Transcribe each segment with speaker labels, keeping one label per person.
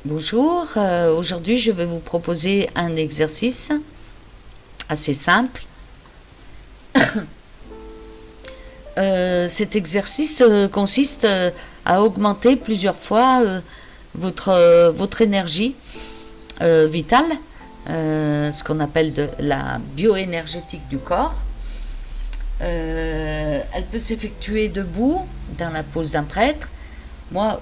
Speaker 1: Bonjour, aujourd'hui je vais vous proposer un exercice assez simple. Cet exercice consiste à augmenter plusieurs fois votre énergie vitale, ce qu'on appelle de la bioénergétique du corps. Elle peut s'effectuer debout, dans la pose d'un prêtre. Moi,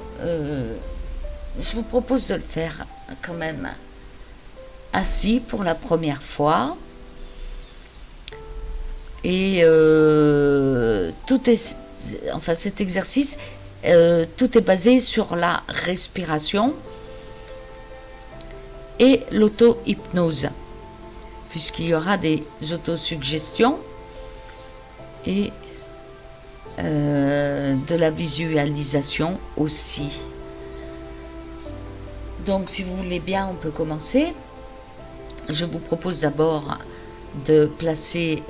Speaker 1: je vous propose de le faire quand même assis pour la première fois. Et cet exercice, tout est basé sur la respiration et l'auto-hypnose, puisqu'il y aura des autosuggestions et de la visualisation aussi. Donc si vous voulez bien, on peut commencer. Je vous propose d'abord de placer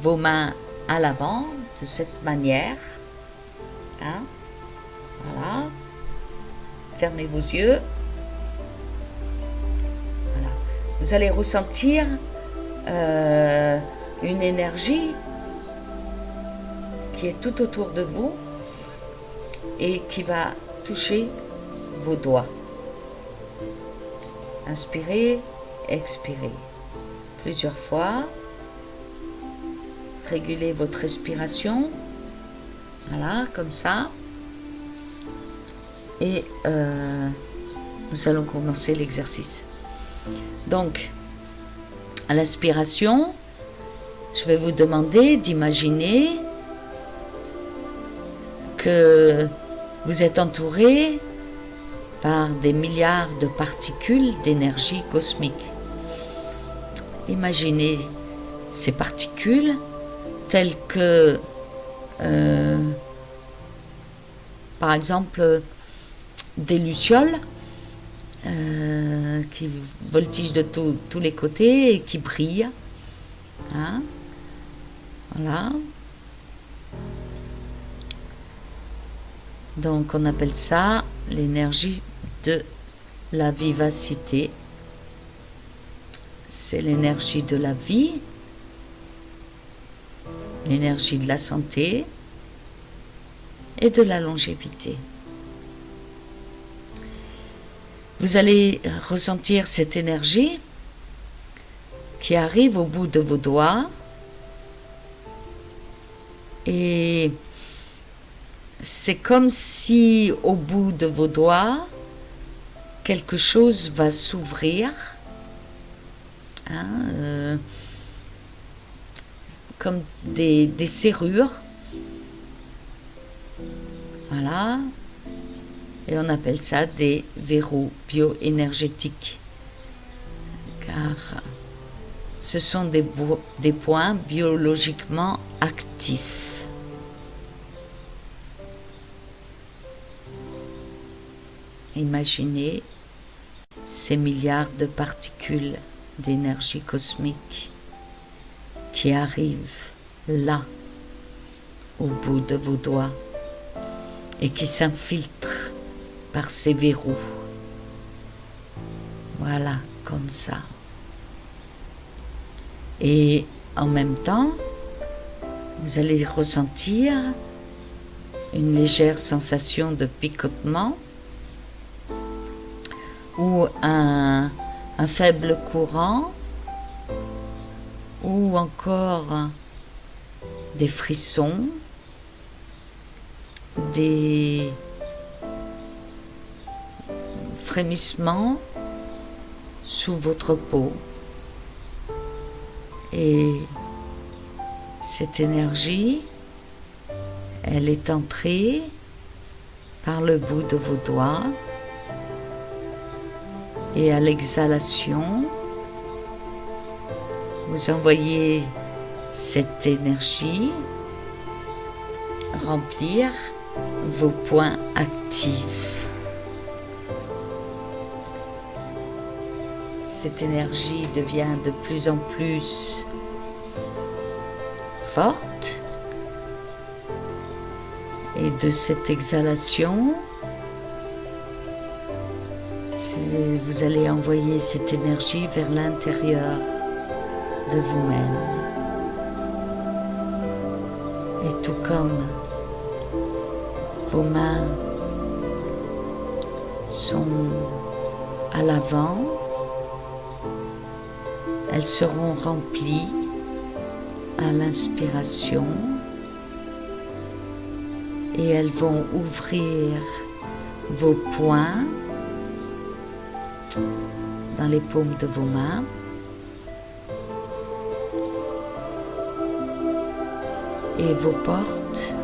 Speaker 1: vos mains à l'avant de cette manière. Voilà. Fermez vos yeux. Voilà. Vous allez ressentir une énergie qui est tout autour de vous et qui va toucher vos doigts. Inspirez, expirez. Plusieurs fois. Régulez votre respiration. Voilà, comme ça. Et nous allons commencer l'exercice. Donc, à l'aspiration, je vais vous demander d'imaginer que vous êtes entouré par des milliards de particules d'énergie cosmique. Imaginez ces particules telles que, par exemple, des lucioles qui voltigent de tous les côtés et qui brillent. Voilà. Donc on appelle ça l'énergie de la vivacité. C'est l'énergie de la vie, l'énergie de la santé et de la longévité. Vous allez ressentir cette énergie qui arrive au bout de vos doigts et c'est comme si au bout de vos doigts, quelque chose va s'ouvrir. Comme des serrures. Voilà. Et on appelle ça des verrous bioénergétiques. Car ce sont des points biologiquement actifs. Imaginez ces milliards de particules d'énergie cosmique qui arrivent là, au bout de vos doigts, et qui s'infiltrent par ces verrous. Voilà, comme ça. Et en même temps, vous allez ressentir une légère sensation de picotement ou un faible courant ou encore des frissons, des frémissements sous votre peau. Et cette énergie, elle est entrée par le bout de vos doigts et à l'exhalation, vous envoyez cette énergie remplir vos points actifs. Cette énergie devient de plus en plus forte et de cette exhalation, Et vous allez envoyer cette énergie vers l'intérieur de vous-même. Et tout comme vos mains sont à l'avant, elles seront remplies à l'inspiration et elles vont ouvrir vos poings dans les paumes de vos mains. Et vos portes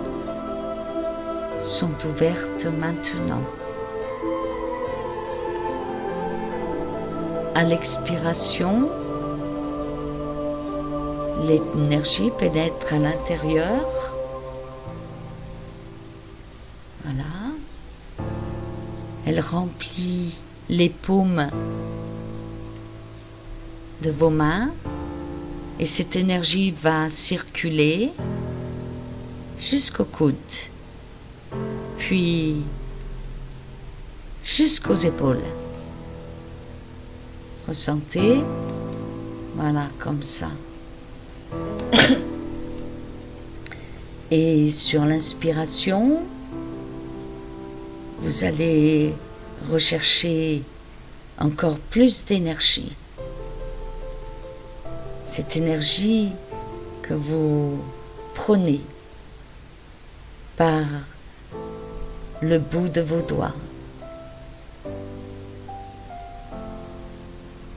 Speaker 1: sont ouvertes maintenant. À l'expiration, l'énergie pénètre à l'intérieur. Voilà. Elle remplit les paumes de vos mains et cette énergie va circuler jusqu'au coude, puis jusqu'aux épaules. Ressentez, voilà, comme ça. Et sur l'inspiration, vous allez rechercher encore plus d'énergie. Cette énergie que vous prenez par le bout de vos doigts.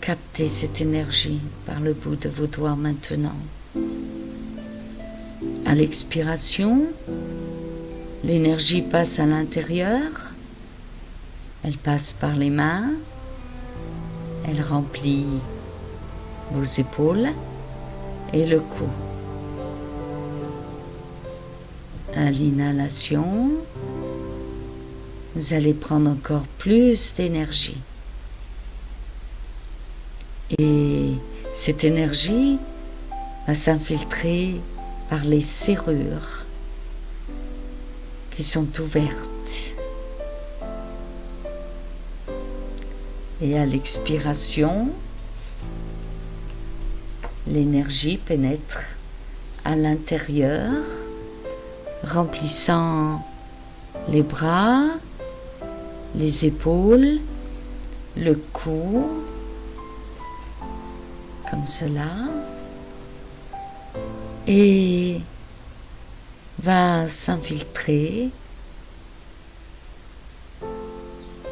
Speaker 1: Captez cette énergie par le bout de vos doigts maintenant. À l'expiration, l'énergie passe à l'intérieur, elle passe par les mains, elle remplit vos épaules et le cou. À l'inhalation, vous allez prendre encore plus d'énergie. Et cette énergie va s'infiltrer par les serrures qui sont ouvertes. Et à l'expiration, l'énergie pénètre à l'intérieur, remplissant les bras, les épaules, le cou, comme cela, et va s'infiltrer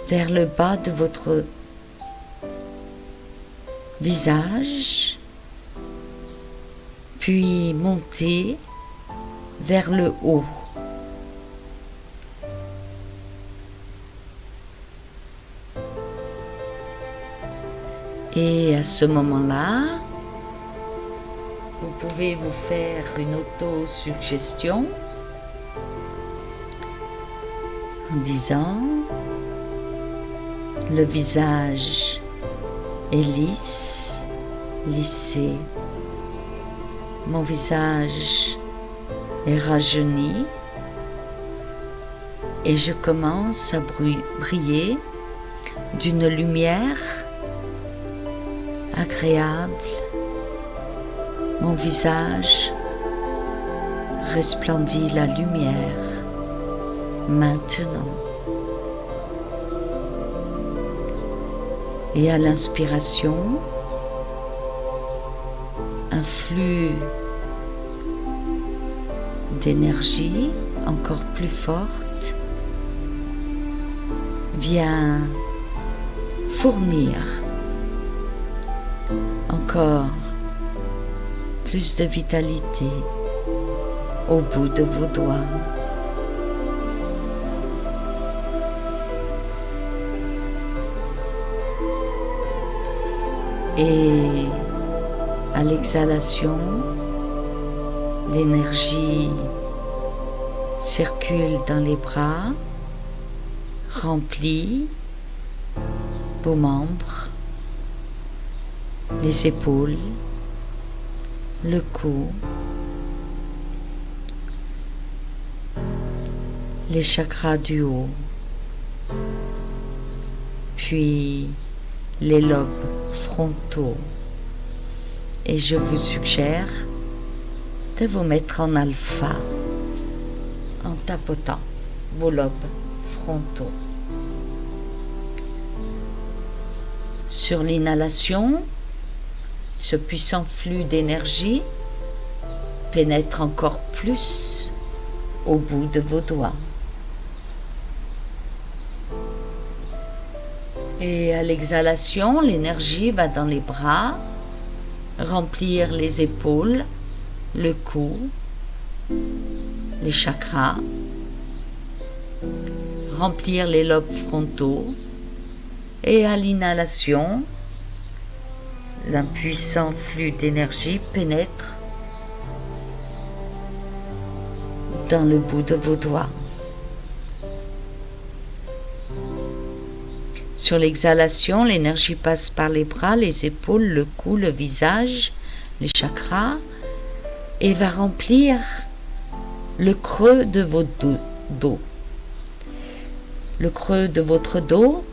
Speaker 1: vers le bas de votre visage, puis monter vers le haut. Et à ce moment-là, vous pouvez vous faire une auto-suggestion en disant: le visage est lisse, lissé. Mon visage est rajeuni et je commence à briller d'une lumière agréable. Mon visage resplendit la lumière maintenant. Et à l'inspiration, un flux d'énergie encore plus forte vient fournir encore plus de vitalité au bout de vos doigts. Et à l'exhalation, l'énergie circule dans les bras, remplit vos membres, les épaules, le cou, les chakras du haut, puis les lobes frontaux. Et je vous suggère de vous mettre en alpha en tapotant vos lobes frontaux. Sur l'inhalation, ce puissant flux d'énergie pénètre encore plus au bout de vos doigts. Et à l'exhalation, l'énergie va dans les bras, remplir les épaules, le cou, les chakras, remplir les lobes frontaux. Et à l'inhalation, un puissant flux d'énergie pénètre dans le bout de vos doigts. Sur l'exhalation, l'énergie passe par les bras, les épaules, le cou, le visage, les chakras et va remplir le creux de votre dos. Le creux de votre dos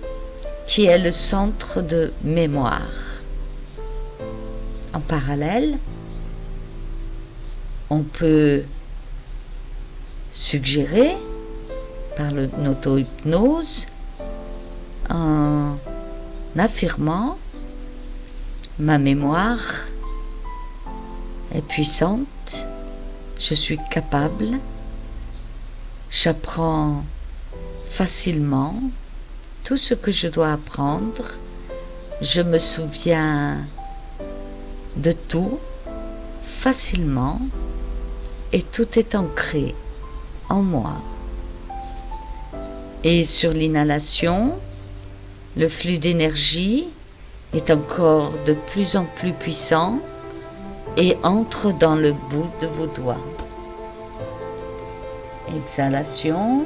Speaker 1: qui est le centre de mémoire. En parallèle, on peut suggérer par l'auto-hypnose en affirmant ma mémoire est puissante, je suis capable, j'apprends facilement tout ce que je dois apprendre, je me souviens de tout facilement et tout est ancré en moi. Et sur l'inhalation, le flux d'énergie est encore de plus en plus puissant et entre dans le bout de vos doigts. Exhalation,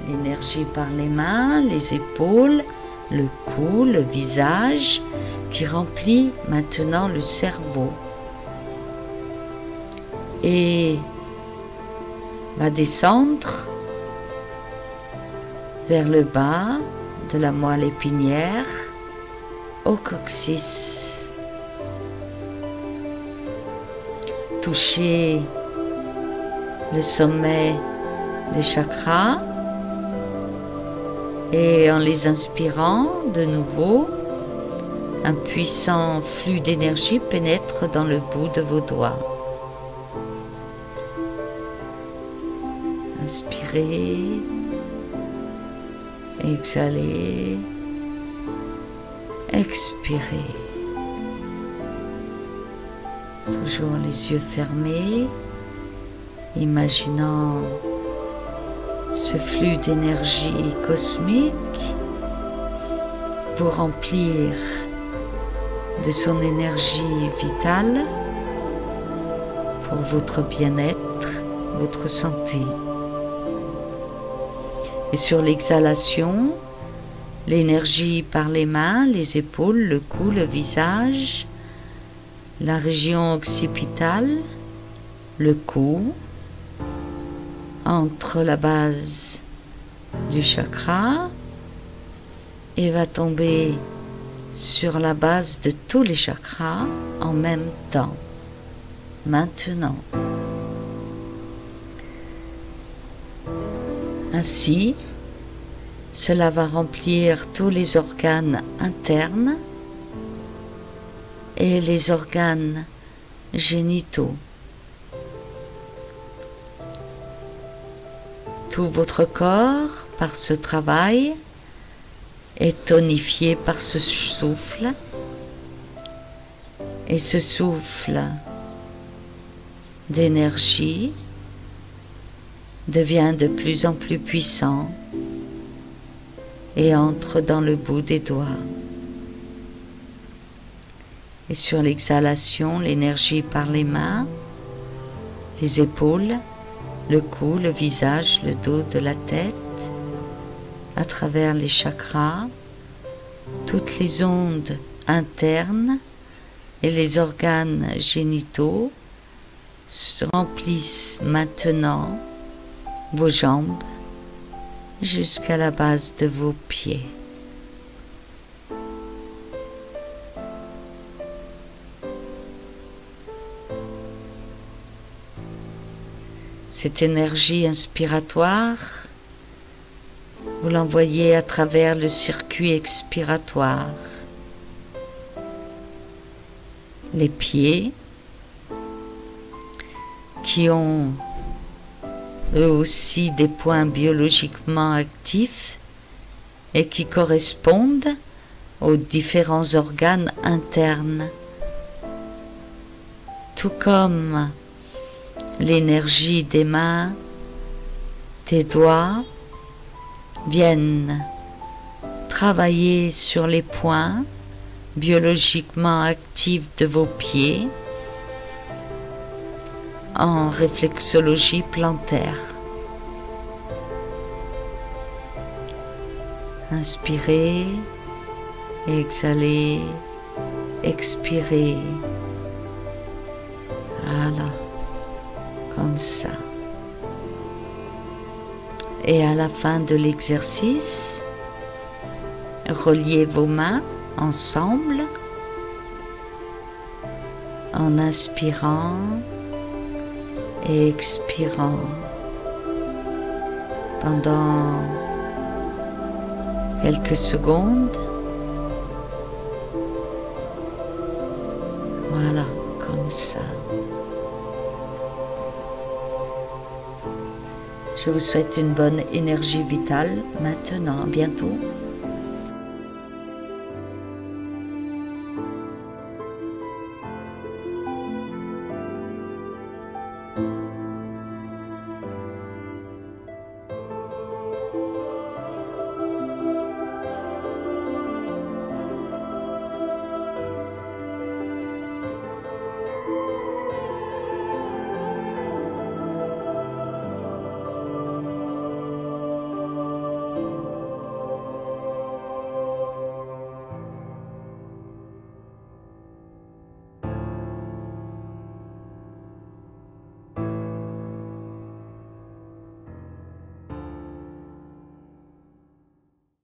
Speaker 1: l'énergie par les mains, les épaules, le cou, le visage qui remplit maintenant le cerveau et va descendre vers le bas de la moelle épinière au coccyx. Toucher le sommet des chakras et en les inspirant de nouveau, un puissant flux d'énergie pénètre dans le bout de vos doigts. Inspirez, exhalez, expirez. Toujours les yeux fermés, imaginant ce flux d'énergie cosmique vous remplir de son énergie vitale pour votre bien-être, votre santé. Et sur l'exhalation, l'énergie par les mains, les épaules, le cou, le visage, la région occipitale, le cou, entre la base du chakra et va tomber sur la base de tous les chakras en même temps. Maintenant. Ainsi, cela va remplir tous les organes internes et les organes génitaux. Tout votre corps, par ce travail, est tonifié par ce souffle. Et ce souffle d'énergie devient de plus en plus puissant et entre dans le bout des doigts. Et sur l'exhalation, l'énergie par les mains, les épaules, le cou, le visage, le dos de la tête, à travers les chakras, toutes les ondes internes et les organes génitaux remplissent maintenant vos jambes jusqu'à la base de vos pieds. Cette énergie inspiratoire, vous l'envoyez à travers le circuit expiratoire. Les pieds qui ont eux aussi des points biologiquement actifs et qui correspondent aux différents organes internes, tout comme l'énergie des mains, des doigts viennent travailler sur les points biologiquement actifs de vos pieds en réflexologie plantaire. Inspirez, exhalez, expirez. Voilà, comme ça. Et à la fin de l'exercice, reliez vos mains ensemble en inspirant et expirant pendant quelques secondes. Voilà, comme ça. Je vous souhaite une bonne énergie vitale maintenant. À bientôt.